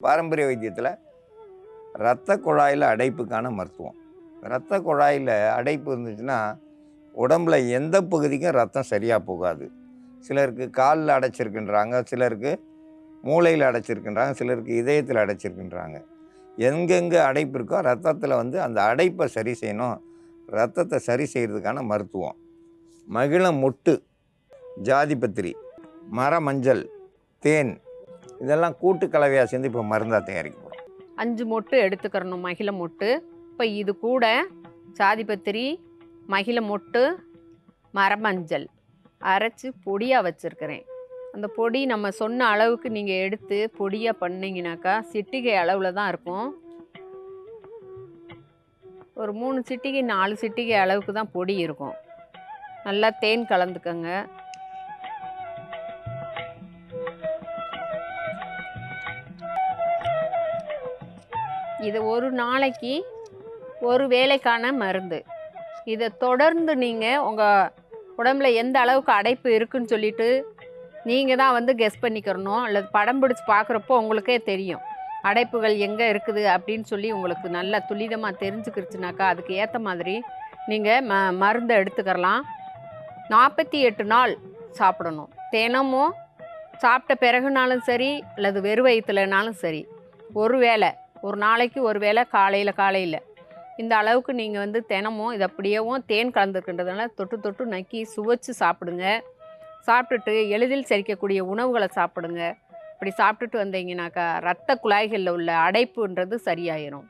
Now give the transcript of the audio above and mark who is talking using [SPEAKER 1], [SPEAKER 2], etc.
[SPEAKER 1] பாரம்பரிய வைத்தியத்தில் இரத்த குழாயில் அடைப்புக்கான மருத்துவம். இரத்த குழாயில் அடைப்பு இருந்துச்சுன்னா உடம்புல எந்த பகுதிக்கும் ரத்தம் சரியாக போகாது. சிலருக்கு காலில் அடைச்சிருக்குன்றாங்க, சிலருக்கு மூளையில் அடைச்சிருக்குன்றாங்க, சிலருக்கு இதயத்தில் அடைச்சிருக்குன்றாங்க. எங்கெங்கே அடைப்பு இருக்கோ ரத்தத்தில் அந்த அடைப்பை சரி செய்யணும். ரத்தத்தை சரி செய்கிறதுக்கான மருத்துவம். மகிழ மொட்டு, ஜாதிபத்திரி, மர மஞ்சள், தேன் இதெல்லாம் கூட்டு கலவையாக சேர்ந்து இப்போ மருந்தாக தயாரிக்க போகிறோம்.
[SPEAKER 2] 5 மொட்டு எடுத்துக்கிறணும் மகிழ மொட்டு. இப்போ இது கூட ஜாதிபத்திரி, மகிழ மொட்டு, மரமஞ்சள் அரைச்சி பொடியாக வச்சுருக்கிறேன். அந்த பொடி நம்ம சொன்ன அளவுக்கு நீங்கள் எடுத்து பொடியாக பண்ணிங்கனாக்கா சிட்டிகை அளவில் தான் இருக்கும். ஒரு 3 சிட்டிகை 4 சிட்டிகை அளவுக்கு தான் பொடி இருக்கும். நல்லா தேன் கலந்துக்கங்க. இது ஒரு நாளைக்கு ஒரு வேளைக்கான மருந்து. இதை தொடர்ந்து நீங்கள் உங்கள் உடம்புல எந்த அளவுக்கு அடைப்பு இருக்குன்னு சொல்லிட்டு நீங்கள் தான் கெஸ் பண்ணிக்கிறணும். அல்லது படம் பிடிச்சி பார்க்குறப்போ உங்களுக்கே தெரியும் அடைப்புகள் எங்கே இருக்குது அப்படின்னு சொல்லி உங்களுக்கு நல்லா துல்லிதமாக தெரிஞ்சுக்கிடுச்சுனாக்கா அதுக்கு ஏற்ற மாதிரி நீங்கள் மருந்தை எடுத்துக்கிறலாம். 48 நாள் சாப்பிடணும். தினமும் சாப்பிட்ட பிறகுனாலும் சரி அல்லது வெறு வயிற்றுலனாலும் சரி ஒரு நாளைக்கு ஒரு வேளை காலையில் இந்த அளவுக்கு நீங்கள் தினமும் இது அப்படியேவும் தேன் கலந்துருக்கின்றதுனால தொட்டு தொட்டு நக்கி சுவைச்சு சாப்பிடுங்க. சாப்பிட்டுட்டு எளிதில் செரிக்கக்கூடிய உணவுகளை சாப்பிடுங்க. இப்படி சாப்பிட்டுட்டு வந்தீங்கன்னாக்கா இரத்த குழாய்களில் உள்ள அடைப்புன்றது சரியாயிரும்.